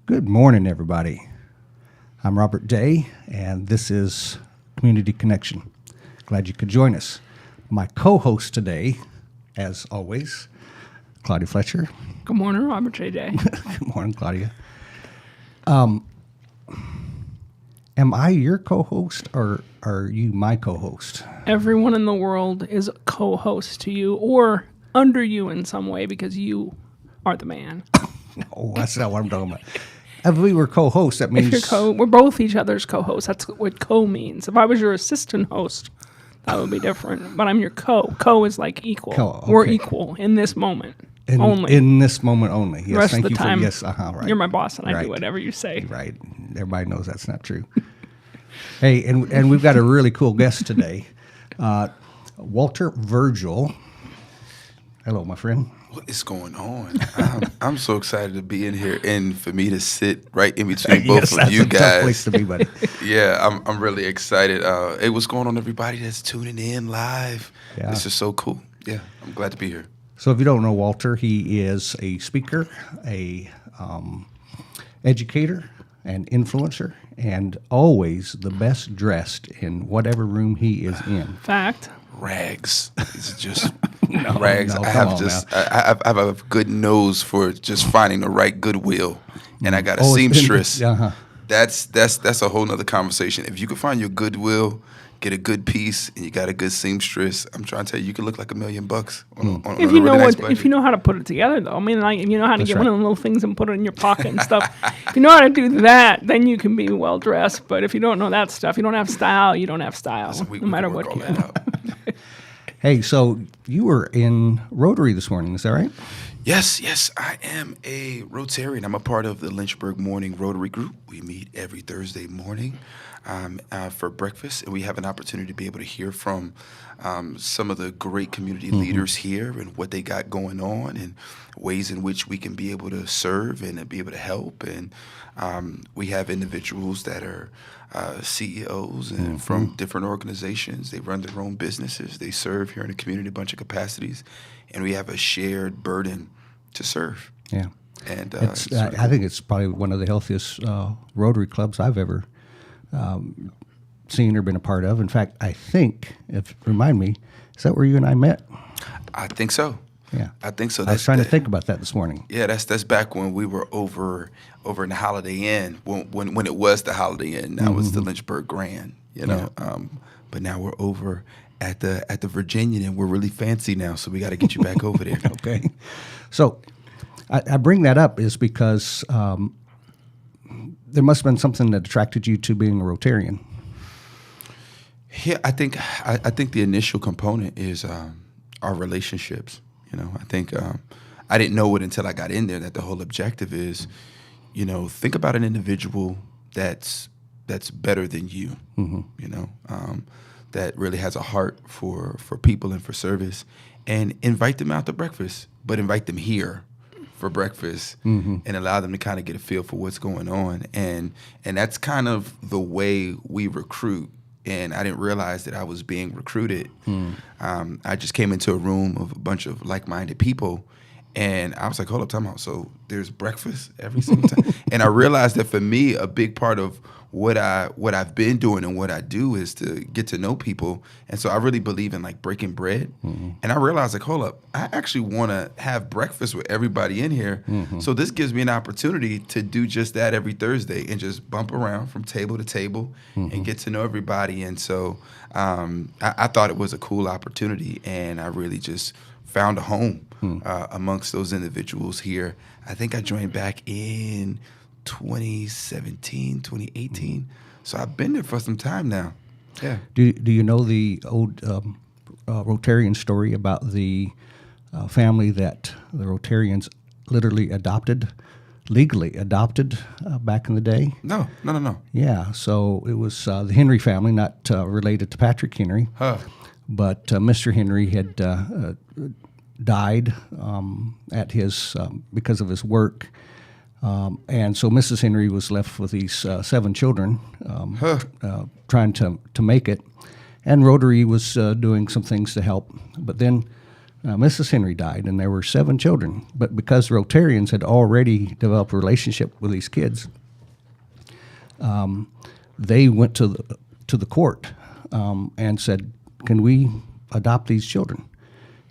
Good morning, everybody. I'm Robert Day, and this is Community Connection. Glad you could join us. My co-host today, as always, Claudia Fletcher. Good morning, Robert J. Day. Good morning, Claudia. Am I your co-host, or are you my co-host? Everyone in the world is a co-host to you or under you in some way because you are the man. No, that's not what I'm talking about. If we were co-hosts, that means... If you're we're both each other's co-hosts. That's what co means. If I was your assistant host, that would be different. But I'm your co. Co is like equal. Okay. We're equal in this moment only. In this moment only. Yes, the rest thank of the you time, yes, right. You're my boss and I Right. do whatever you say. Right. Everybody knows that's not true. Hey, and we've got a really cool guest today. Walter Virgil. Hello, my friend. What is going on? I'm so excited to be in here and for me to sit right in between both of you That's a tough guys. place to be, buddy. Yeah, I'm really excited. Hey, what's going on, everybody that's tuning in live? Yeah. This is so cool. Yeah, I'm glad to be here. So if you don't know Walter, he is a speaker, a educator, an influencer, and always the best dressed in whatever room he is in. Fact. Rags. It's just rags. no, I come have on just I have a good nose for just finding the right goodwill, and I got a Oh, it's been- seamstress. uh-huh. That's a whole nother conversation. If you can find your goodwill, get a good piece, and you got a good seamstress, I'm trying to tell you, you can look like $1 million on a If you know really nice if budget. you know how to put it together, though. I mean, like if you know how to That's get right. one of the little things and put it in your pocket and stuff. If you know how to do that, then you can be well dressed. But if you don't know that stuff, you don't have style. You don't have style, So we no matter can work what all you that out. Hey, so you were in Rotary this morning, is that right? Yes, I am a Rotarian. I'm a part of the Lynchburg Morning Rotary Group. We meet every Thursday morning for breakfast, and we have an opportunity to be able to hear from some of the great community leaders here and what they got going on and ways in which we can be able to serve and be able to help. And we have individuals that are CEOs and from different organizations. They run their own businesses. They serve here in the community in a bunch of capacities. And we have a shared burden to serve. Yeah. And It's, I think it's probably one of the healthiest Rotary clubs I've ever seen or been a part of. In fact, I think, remind me, is that where you and I met? I think so. Yeah. I think so. I was trying to think about that this morning. Yeah, that's back when we were over in the Holiday Inn, when it was the Holiday Inn. Now it's the Lynchburg Grand, you know. But now we're over at the Virginian, and we're really fancy now, so we got to get you back over there. Okay. So I bring that up is because there must have been something that attracted you to being a Rotarian. Yeah, I think the initial component is our relationships. I think I didn't know it until I got in there that the whole objective is, think about an individual that's better than you. That really has a heart for people and for service, and invite them out to breakfast, but invite them here for breakfast and allow them to kind of get a feel for what's going on. And that's kind of the way we recruit. And I didn't realize that I was being recruited. I just came into a room of a bunch of like-minded people, and I was like, hold up, time out. So there's breakfast every single time? And I realized that for me, a big part of what I've been doing and what I do is to get to know people. And so I really believe in like breaking bread. And I realized like, hold up, I actually want to have breakfast with everybody in here. So this gives me an opportunity to do just that every Thursday and just bump around from table to table and get to know everybody. And so I thought it was a cool opportunity, and I really just found a home amongst those individuals here. I think I joined back in 2017, 2018. So I've been there for some time now. Yeah. Do you know the old Rotarian story about the family that the Rotarians literally legally adopted back in the day? No. Yeah, so it was the Henry family, not related to Patrick Henry. But Mr. Henry had died at his because of his work. And so Mrs. Henry was left with these 7 children trying to make it. And Rotary was doing some things to help. But then Mrs. Henry died, and there were 7 children. But because Rotarians had already developed a relationship with these kids, they went to the court and said, can we adopt these children?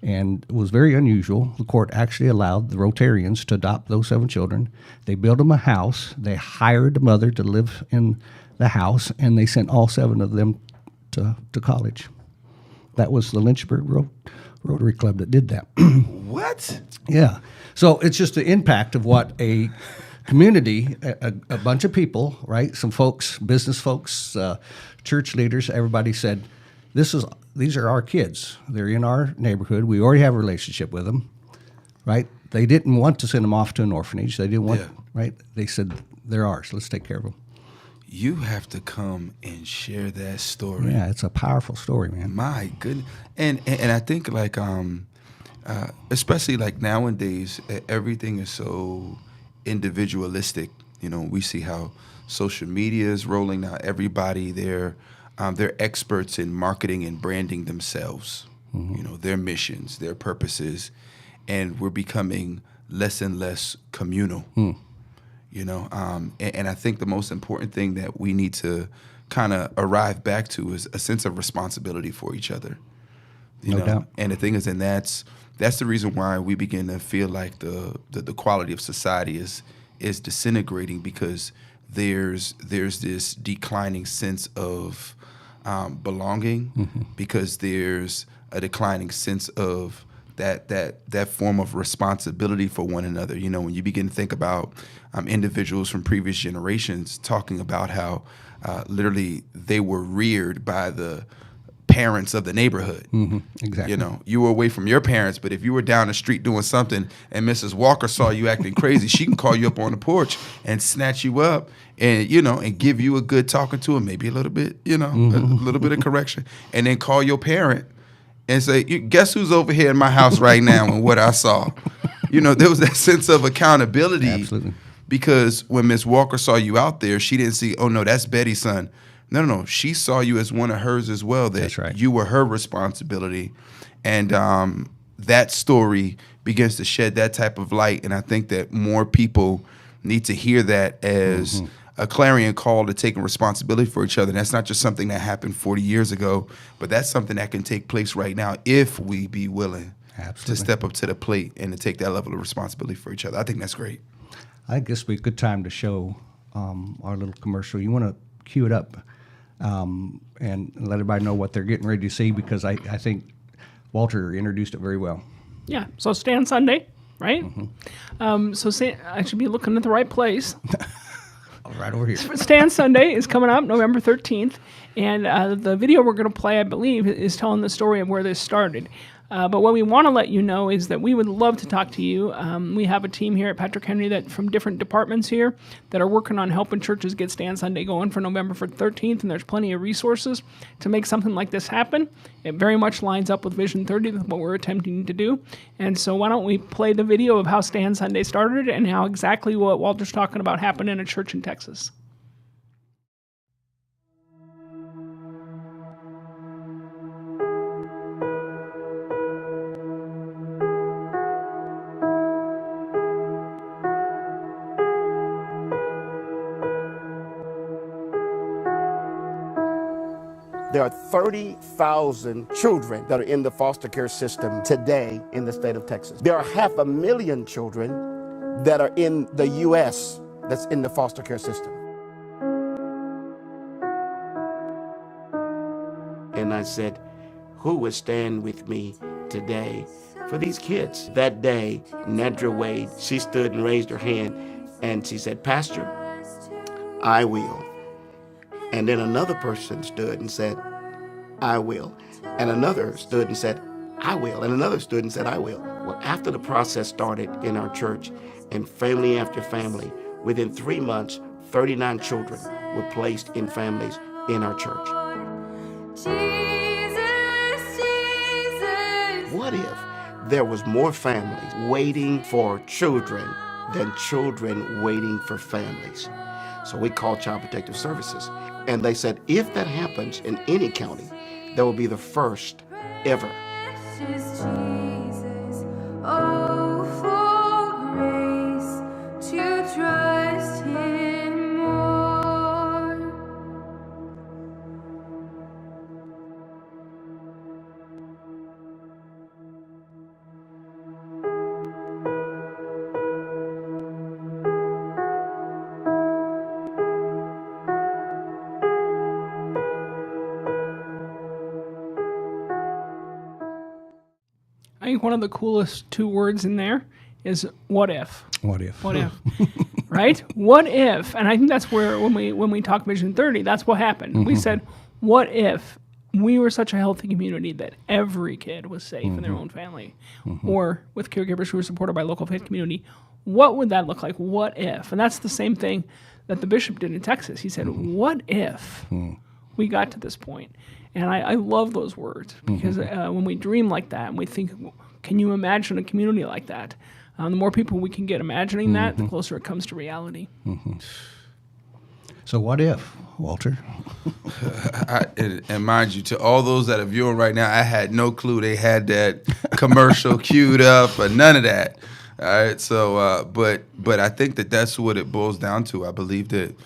And it was very unusual. The court actually allowed the Rotarians to adopt those 7 children. They built them a house. They hired a mother to live in the house, and they sent all 7 of them to college. That was the Lynchburg Rotary Club that did that. What? Yeah. So it's just the impact of what a community, a bunch of people, right? Some folks, business folks, church leaders, everybody said, these are our kids. They're in our neighborhood. We already have a relationship with them, right? They didn't want to send them off to an orphanage. They didn't want, right? They said, they're ours. Let's take care of them. You have to come and share that story. Yeah, it's a powerful story, man. My goodness. And I think like, especially like nowadays, everything is so individualistic. We see how social media is rolling out. Everybody they're experts in marketing and branding themselves, their missions, their purposes, and we're becoming less and less communal. And I think the most important thing that we need to kind of arrive back to is a sense of responsibility for each other. No doubt. And the thing is, and that's the reason why we begin to feel like the quality of society is disintegrating, because there's this declining sense of belonging, because there's a declining sense of that form of responsibility for one another. When you begin to think about individuals from previous generations talking about how literally they were reared by the parents of the neighborhood. Exactly. You were away from your parents, but if you were down the street doing something and Mrs. Walker saw you acting crazy, she can call you up on the porch and snatch you up and, and give you a good talking to, and maybe a little bit, a little bit of correction, and then call your parent and say, guess who's over here in my house right now and what I saw. There was that sense of accountability. Absolutely. Because when Miss Walker saw you out there, she didn't see, oh, no, that's Betty's son. No. She saw you as one of hers as well, that That's right. You were her responsibility. And that story begins to shed that type of light. And I think that more people need to hear that as a clarion call to taking responsibility for each other. And that's not just something that happened 40 years ago, but that's something that can take place right now if we be willing Absolutely. to step up to the plate and to take that level of responsibility for each other. I think that's great. I think this would be a good time to show our little commercial. You want to cue it up and let everybody know what they're getting ready to see, because I think Walter introduced it very well. Yeah. So Stand Sunday, right? So I should be looking at the right place. Right over here. Stand Sunday is coming up November 13th, and the video we're going to play, I believe, is telling the story of where this started. But what we want to let you know is that we would love to talk to you. We have a team here at Patrick Henry that from different departments here that are working on helping churches get Stand Sunday going for November 13th, and there's plenty of resources to make something like this happen. It very much lines up with Vision 30, with what we're attempting to do. And so why don't we play the video of how Stand Sunday started and how exactly what Walter's talking about happened in a church in Texas. There are 30,000 children that are in the foster care system today in the state of Texas. There are 500,000 children that are in the U.S. that's in the foster care system. And I said, who would stand with me today for these kids? That day, Nedra Wade, she stood and raised her hand and she said, Pastor, I will. And then another person stood and said, I will. And another stood and said, I will. And another stood and said, I will. Well, after the process started in our church and family after family, within 3 months, 39 children were placed in families in our church. Jesus, Jesus. What if there was more families waiting for children than children waiting for families? So we called Child Protective Services. And they said, if that happens in any county, that will be the first ever. Precious Jesus, oh, for grace to trust Him more. I think one of the coolest 2 words in there is what if. What if? What if? Right? What if? And I think that's where when we talk Vision 30, that's what happened. We said, what if we were such a healthy community that every kid was safe in their own family or with caregivers who were supported by local faith community? What would that look like? What if? And that's the same thing that the bishop did in Texas. He said, what if we got to this point? And I love those words because when we dream like that and we think, can you imagine a community like that? The more people we can get imagining that, the closer it comes to reality. So what if, Walter? And mind you, to all those that are viewing right now, I had no clue they had that commercial queued up or none of that. All right, so but I think that's what it boils down to. I believe that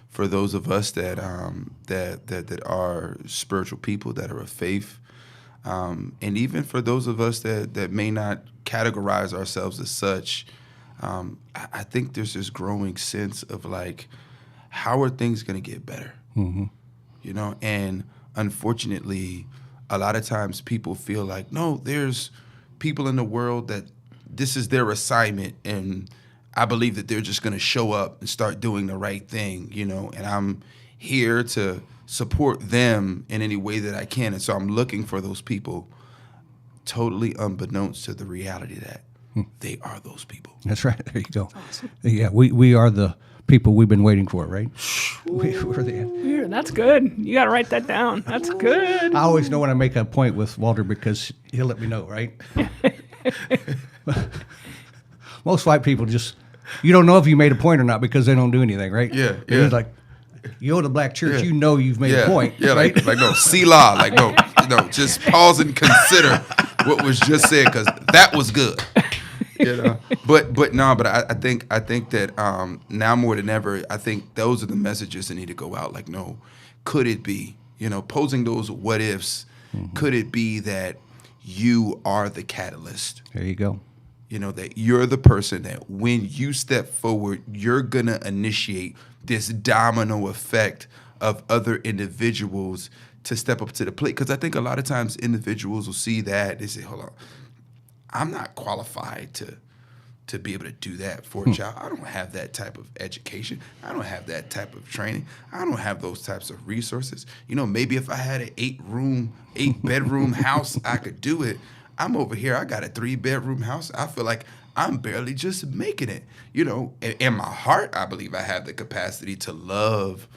for those of us that are spiritual people, that are of faith, and even for those of us that may not categorize ourselves as such, I think there's this growing sense of like, how are things going to get better? You know, and unfortunately, a lot of times people feel like, no, there's people in the world that this is their assignment, and I believe that they're just going to show up and start doing the right thing, you know, and I'm here to support them in any way that I can. And so I'm looking for those people, totally unbeknownst to the reality that they are those people. That's right. There you go. Awesome. Yeah, we are the people we've been waiting for, right? We're the, That's good. You got to write that down. That's good. I always know when I make a point with Walter because he'll let me know, right? Most white people just, you don't know if you made a point or not because they don't do anything, right? Yeah, They're yeah. just like, you owe the black church, you know you've made a point. Yeah, right? like no, Selah, like no, just pause and consider what was just said because that was good. You know, but I think that now more than ever, I think those are the messages that need to go out. Like, no, could it be? You know, posing those what ifs. Could it be that you are the catalyst? There you go. You know, that you're the person that when you step forward, you're going to initiate this domino effect of other individuals to step up to the plate. Because I think a lot of times individuals will see that, they say, hold on, I'm not qualified to be able to do that for a child. I don't have that type of education. I don't have that type of training. I don't have those types of resources. You know, maybe if I had an 8-bedroom house, I could do it. I'm over here. I got a 3-bedroom house. I feel like I'm barely just making it. You know, in my heart, I believe I have the capacity to love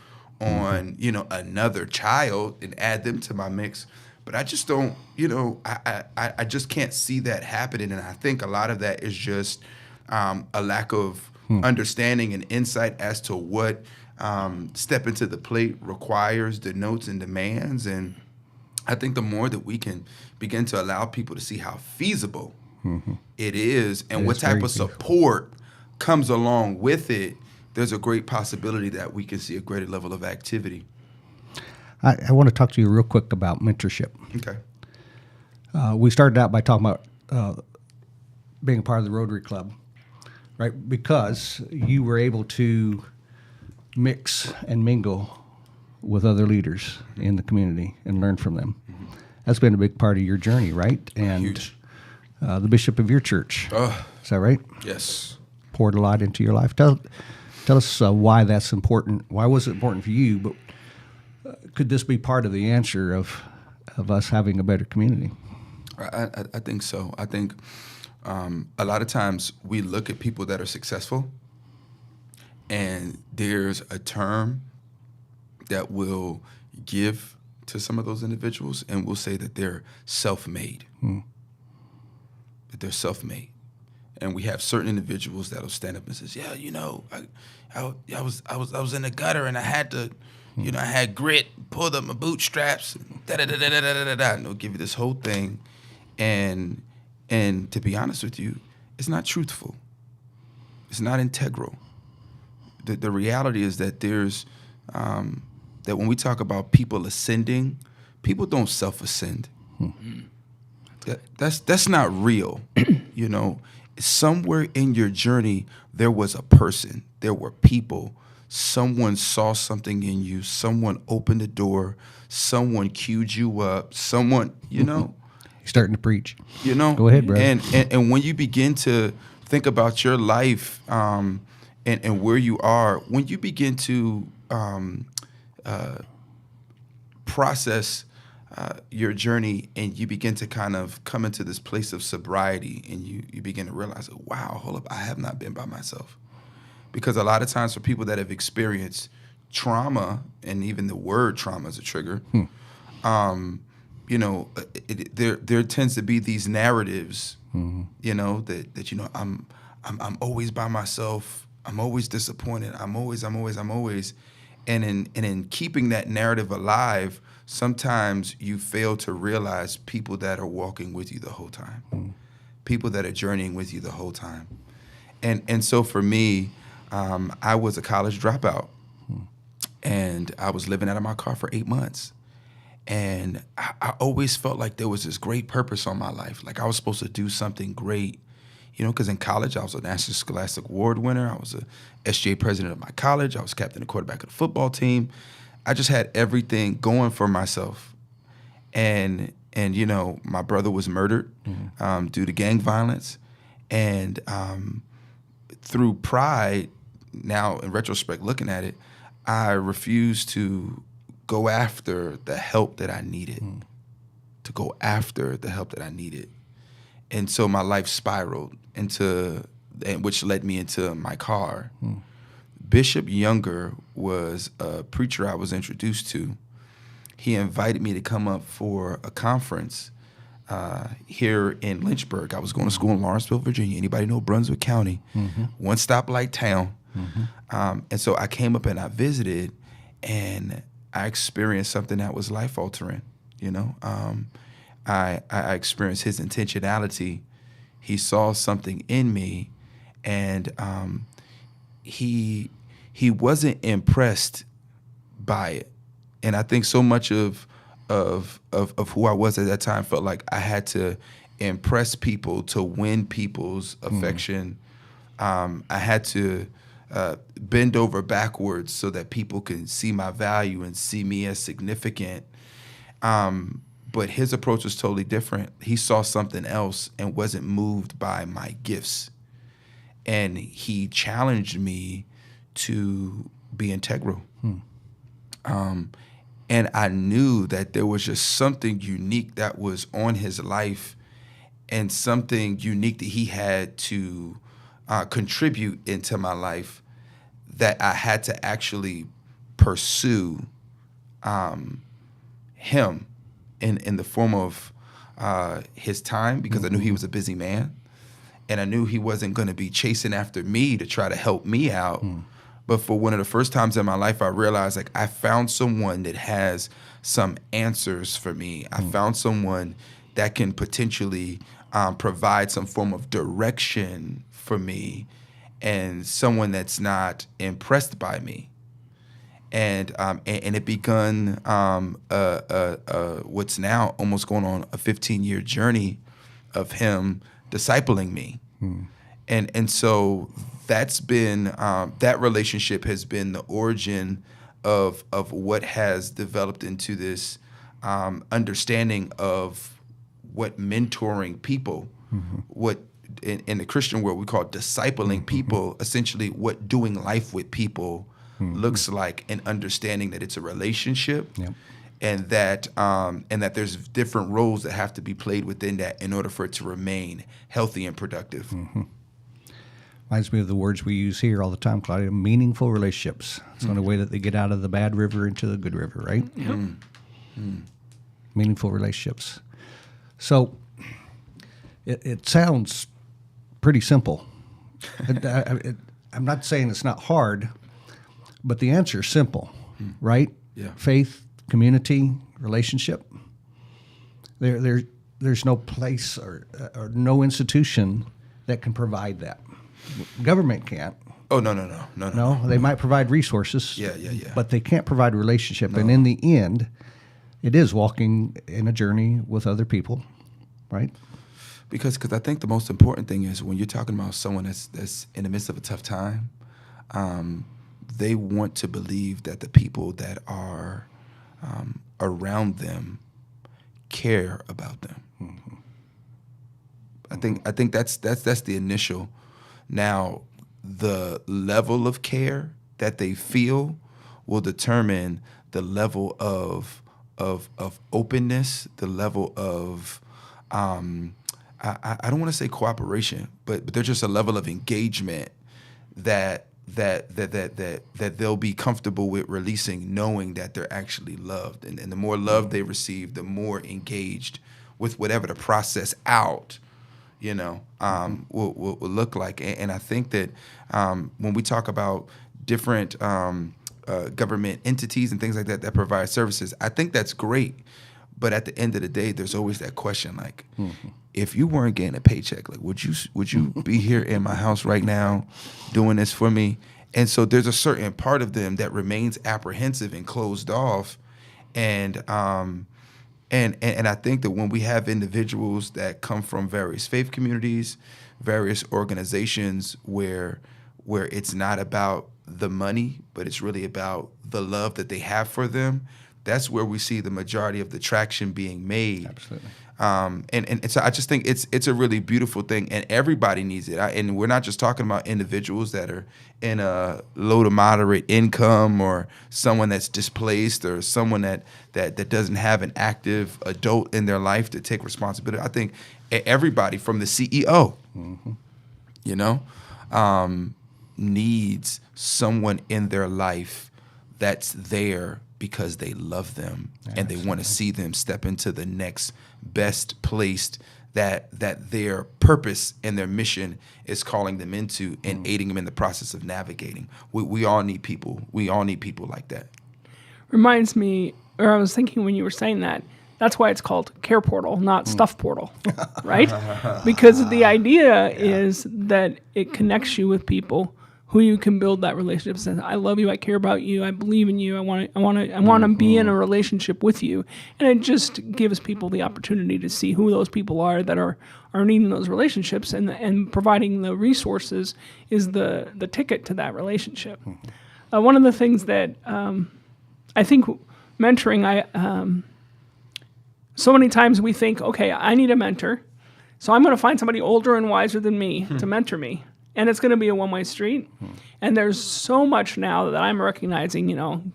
on, you know, another child and add them to my mix. But I just don't, you know, I just can't see that happening. And I think a lot of that is just a lack of understanding and insight as to what stepping to the plate requires, denotes, and demands. And I think the more that we can begin to allow people to see how feasible it is and It what is type very of feasible. support comes along with it, there's a great possibility that we can see a greater level of activity. I want to talk to you real quick about mentorship. Okay. We started out by talking about being a part of the Rotary Club, right? Because you were able to mix and mingle with other leaders in the community and learn from them. That's been a big part of your journey, right? And Huge. The bishop of your church, is that right? Yes. Poured a lot into your life. Tell us why that's important. Why was it important for you? But could this be part of the answer of us having a better community? I think so. I think a lot of times we look at people that are successful, and there's a term that will give to some of those individuals, and we'll say that they're self-made. That they're self-made. And we have certain individuals that'll stand up and says, "Yeah, you know, I was in the gutter and I had to, you know, I had grit, pulled up my bootstraps, da da da da da da da da." And they'll give you this whole thing, and to be honest with you, it's not truthful. It's not integral. The reality is that there's that when we talk about people ascending, people don't self-ascend. That's not real. You know, somewhere in your journey, there was a person, there were people, someone saw something in you, someone opened the door, someone queued you up, someone, you know. You're starting to preach. You know, Go ahead, brother. And when you begin to think about your life and where you are, when you begin to process your journey and you begin to kind of come into this place of sobriety and you begin to realize, wow, hold up, I have not been by myself. Because a lot of times for people that have experienced trauma, and even the word trauma is a trigger, you know, there tends to be these narratives, you know, that you know, I'm always by myself. I'm always disappointed. I'm always. And in keeping that narrative alive, sometimes you fail to realize people that are walking with you the whole time, people that are journeying with you the whole time. And so for me, I was a college dropout, and I was living out of my car for 8 months. And I always felt like there was this great purpose on my life. Like I was supposed to do something great, you know, because in college I was a National Scholastic Award winner. I was a SGA president of my college. I was captain and quarterback of the football team. I just had everything going for myself. And you know, my brother was murdered due to gang violence. And through pride, now in retrospect, looking at it, I refused to go after the help that I needed, to go after the help that I needed. And so my life spiraled which led me into my car. Bishop Younger was a preacher I was introduced to. He invited me to come up for a conference here in Lynchburg. I was going to school in Lawrenceville, Virginia. Anybody know Brunswick County? One stoplight town. And so I came up and I visited, and I experienced something that was life-altering, you know. I experienced his intentionality. He saw something in me, and he wasn't impressed by it. And I think so much of who I was at that time felt like I had to impress people to win people's affection. I had to bend over backwards so that people can see my value and see me as significant. But his approach was totally different. He saw something else and wasn't moved by my gifts. and he challenged me to be integral. And I knew that there was just something unique that was on his life and something unique that he had to contribute into my life that I had to actually pursue him in the form of his time, because I knew he was a busy man. And I knew he wasn't going to be chasing after me to try to help me out. But for one of the first times in my life, I realized like I found someone that has some answers for me. I found someone that can potentially provide some form of direction for me, and someone that's not impressed by me. And it begun what's now almost going on a 15-year journey of him discipling me. And so that's been that relationship has been the origin of what has developed into this understanding of what mentoring people, what in the Christian world we call discipling people, essentially what doing life with people looks like, and understanding that it's a relationship. And that there's different roles that have to be played within that in order for it to remain healthy and productive. Reminds me of the words we use here all the time, Claudia, meaningful relationships. It's the only way that they get out of the bad river into the good river, right? Meaningful relationships. So it sounds pretty simple. I'm not saying it's not hard, but the answer is simple, right? Yeah. Faith, community, relationship. There's no place or no institution that can provide that. Government can't. Oh, no. No, they might provide resources. Yeah. But they can't provide a relationship. No. And in the end, it is walking in a journey with other people, right? Because I think the most important thing is when you're talking about someone that's in the midst of a tough time, they want to believe that the people that are around them care about them. I think that's the initial. Now, the level of care that they feel will determine the level of openness, the level of I don't want to say cooperation, but there's just a level of engagement that they'll be comfortable with releasing, knowing that they're actually loved. And the more love they receive, the more engaged with whatever the process out, will look like. And I think that when we talk about different government entities and things like that provide services, I think that's great. But at the end of the day, there's always that question, like, if you weren't getting a paycheck, like, would you be here in my house right now doing this for me? And so there's a certain part of them that remains apprehensive and closed off. And I think that when we have individuals that come from various faith communities, various organizations where it's not about the money, but it's really about the love that they have for them, that's where we see the majority of the traction being made. Absolutely. And so I just think it's a really beautiful thing, and everybody needs it. And we're not just talking about individuals that are in a low to moderate income, or someone that's displaced, or someone that doesn't have an active adult in their life to take responsibility. I think everybody from the CEO, needs someone in their life that's there because they love them. And they want to see them step into the next best placed that their purpose and their mission is calling them into, and aiding them in the process of navigating. We all need people. We all need people like that. Reminds me, or I was thinking when you were saying that, that's why it's called Care Portal, not Stuff Portal, right? Because the idea is that it connects you with people who you can build that relationship. Says, I love you, I care about you, I believe in you, I want to be in a relationship with you. And it just gives people the opportunity to see who those people are that are needing those relationships, and providing the resources is the ticket to that relationship. One of the things that I think mentoring, so many times we think, okay, I need a mentor, so I'm going to find somebody older and wiser than me to mentor me. and it's going to be a one-way street. And there's so much now that I'm recognizing,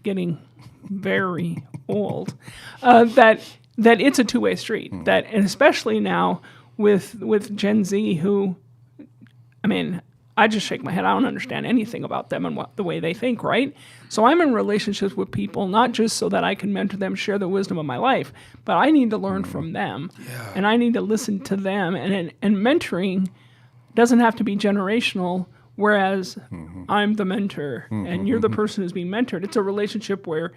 getting very old, that it's a two-way street. That, and especially now with Gen Z, who, I mean, I just shake my head. I don't understand anything about them and the way they think, right? So I'm in relationships with people, not just so that I can mentor them, share the wisdom of my life, but I need to learn from them. Yeah. And I need to listen to them. And mentoring doesn't have to be generational, whereas I'm the mentor and you're the person who's being mentored. It's a relationship where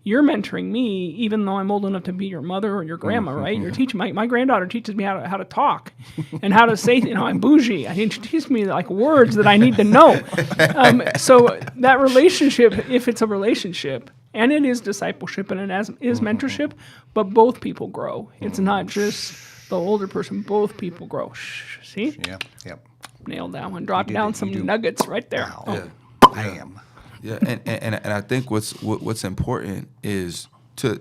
you're mentoring me, even though I'm old enough to be your mother or your grandma, right? You're teaching my granddaughter teaches me how to talk and how to say, I'm bougie. I think she teaches me like words that I need to know. So that relationship, if it's a relationship, and it is discipleship and it is mentorship, but both people grow. It's not just the older person. Both people grow. See? Yeah. Yep. Nailed that one. Drop did down it. some You do. nuggets right there. Wow. Oh. Bam. Yeah, and I think what's important is to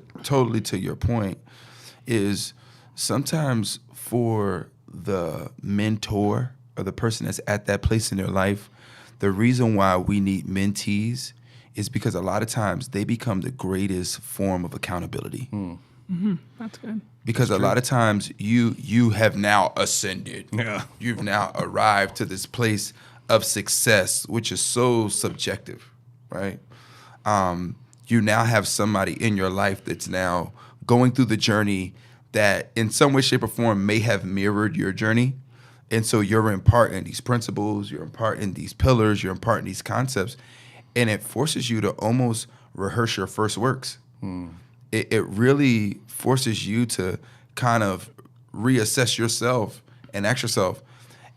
your point is sometimes for the mentor or the person that's at that place in their life, the reason why we need mentees is because a lot of times they become the greatest form of accountability. That's good. Because a lot of times you have now ascended. Yeah. You've now arrived to this place of success, which is so subjective, right? You now have somebody in your life that's now going through the journey that in some way, shape, or form may have mirrored your journey. And so you're imparting these principles, you're imparting these pillars, you're imparting these concepts, and it forces you to almost rehearse your first works. It really forces you to kind of reassess yourself and ask yourself,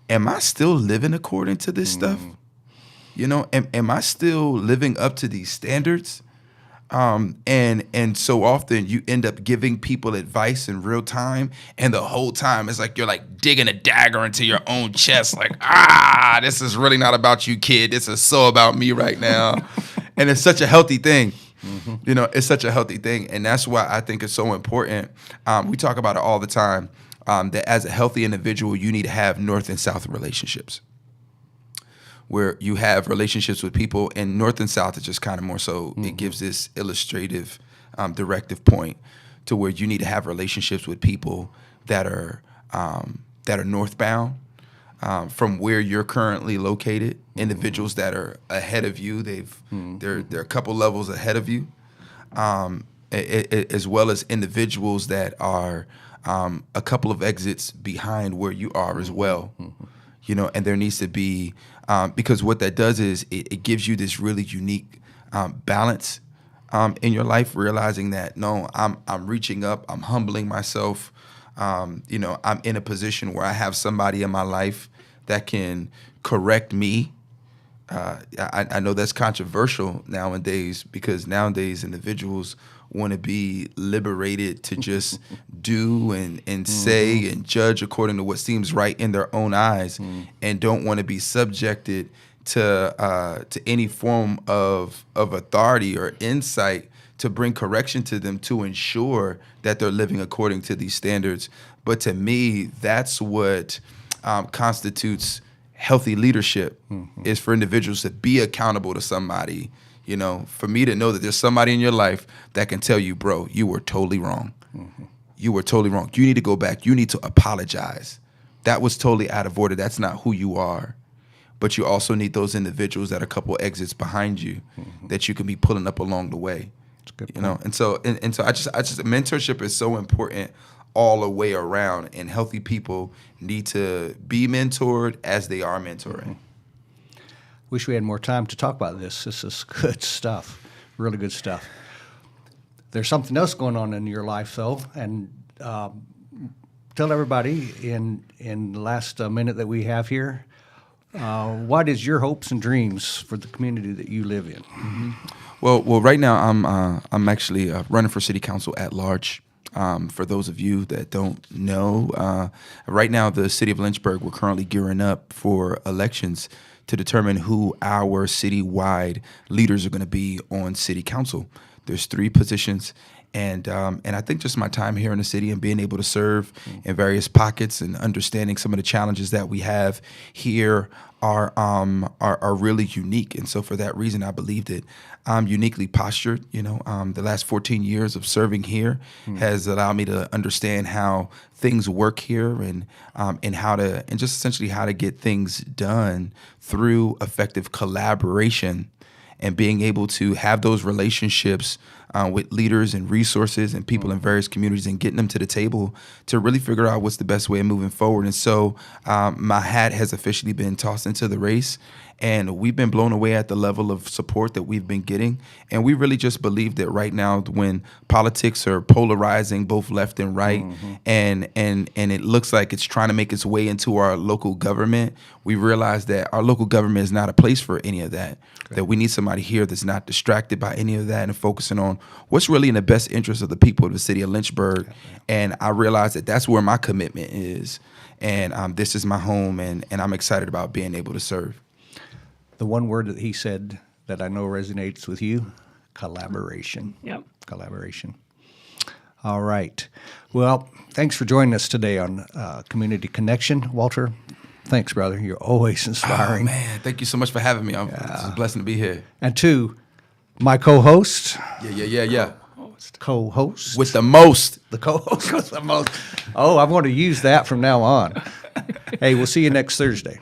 am I still living according to this stuff? Am I still living up to these standards? And so often you end up giving people advice in real time, and the whole time it's like you're like digging a dagger into your own chest, like, this is really not about you, kid. This is so about me right now. And it's such a healthy thing. It's such a healthy thing. And that's why I think it's so important. We talk about it all the time, that as a healthy individual, you need to have north and south relationships, where you have relationships with people, and north and south is just kind of more so, it gives this illustrative, directive point to where you need to have relationships with people that are northbound, from where you're currently located, individuals that are ahead of you. They're a couple levels ahead of you, as well as individuals that are a couple of exits behind where you are as well. And there needs to be, because what that does is it gives you this really unique balance in your life, realizing that, no, I'm reaching up, I'm humbling myself. I'm in a position where I have somebody in my life that can correct me. I know that's controversial nowadays, because nowadays individuals want to be liberated to just do and say and judge according to what seems right in their own eyes, and don't want to be subjected to any form of authority or insight to bring correction to them to ensure that they're living according to these standards. But to me, that's what constitutes healthy leadership, is for individuals to be accountable to somebody. For me to know that there's somebody in your life that can tell you, bro, you were totally wrong. You were totally wrong. You need to go back. You need to apologize. That was totally out of order. That's not who you are. But you also need those individuals that are a couple exits behind you that you can be pulling up along the way. That's a good You point. know, and so I just mentorship is so important all the way around, and healthy people need to be mentored as they are mentoring. Wish we had more time to talk about this. This is good stuff, really good stuff. There's something else going on in your life, though, and tell everybody in the last minute that we have here, what is your hopes and dreams for the community that you live in? Well, right now I'm actually running for city council at large. For those of you that don't know, right now the city of Lynchburg, we're currently gearing up for elections to determine who our citywide leaders are going to be on city council. There's 3 positions, And I think just my time here in the city and being able to serve in various pockets and understanding some of the challenges that we have here are really unique. And so for that reason, I believe that I'm uniquely postured. The last 14 years of serving here has allowed me to understand how things work here and just essentially how to get things done through effective collaboration and being able to have those relationships with leaders and resources and people in various communities and getting them to the table to really figure out what's the best way of moving forward. And so my hat has officially been tossed into the race, and we've been blown away at the level of support that we've been getting. And we really just believe that right now, when politics are polarizing both left and right, and it looks like it's trying to make its way into our local government, we realize that our local government is not a place for any of that. That we need somebody here that's not distracted by any of that and focusing on what's really in the best interest of the people of the city of Lynchburg. And I realize that that's where my commitment is. And this is my home, and I'm excited about being able to serve. The one word that he said that I know resonates with you, collaboration. Yep. Collaboration. All right. Well, thanks for joining us today on Community Connection. Walter, thanks, brother. You're always inspiring. Oh, man, thank you so much for having me. It's a blessing to be here. And to my co-host. Yeah. Co-host. With the most. The co-host with the most. Oh, I'm going to use that from now on. Hey, we'll see you next Thursday.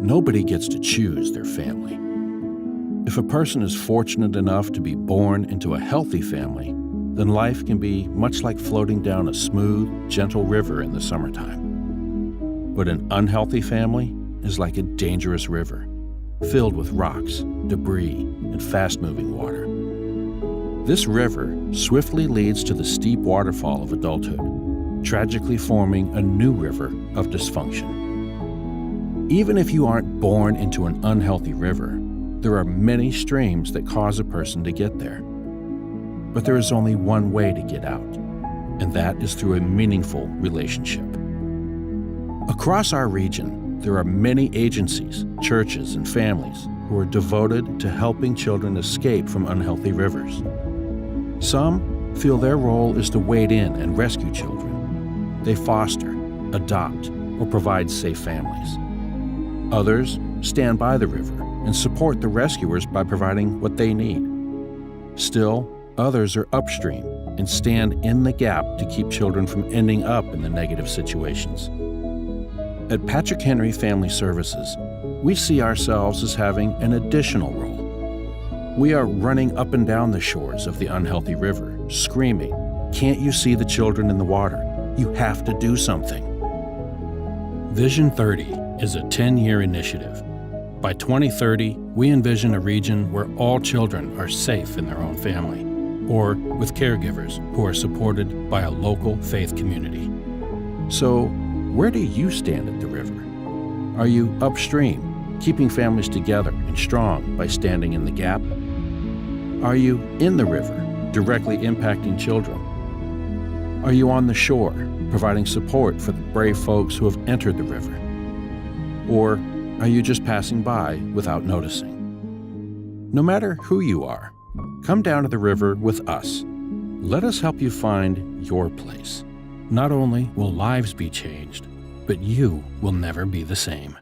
Nobody gets to choose their family. If a person is fortunate enough to be born into a healthy family, then life can be much like floating down a smooth, gentle river in the summertime. But an unhealthy family is like a dangerous river, filled with rocks, debris, and fast-moving water. This river swiftly leads to the steep waterfall of adulthood, tragically forming a new river of dysfunction. Even if you aren't born into an unhealthy river, there are many streams that cause a person to get there. But there is only one way to get out, and that is through a meaningful relationship. Across our region, there are many agencies, churches, and families who are devoted to helping children escape from unhealthy rivers. Some feel their role is to wade in and rescue children. They foster, adopt, or provide safe families. Others stand by the river and support the rescuers by providing what they need. Still, others are upstream and stand in the gap to keep children from ending up in the negative situations. At Patrick Henry Family Services, we see ourselves as having an additional role. We are running up and down the shores of the unhealthy river, screaming, "Can't you see the children in the water? You have to do something." Vision 30 is a 10-year initiative. By 2030, we envision a region where all children are safe in their own family, or with caregivers who are supported by a local faith community. So, where do you stand at the river? Are you upstream, keeping families together and strong by standing in the gap? Are you in the river, directly impacting children? Are you on the shore, providing support for the brave folks who have entered the river? Or are you just passing by without noticing? No matter who you are, come down to the river with us. Let us help you find your place. Not only will lives be changed, but you will never be the same.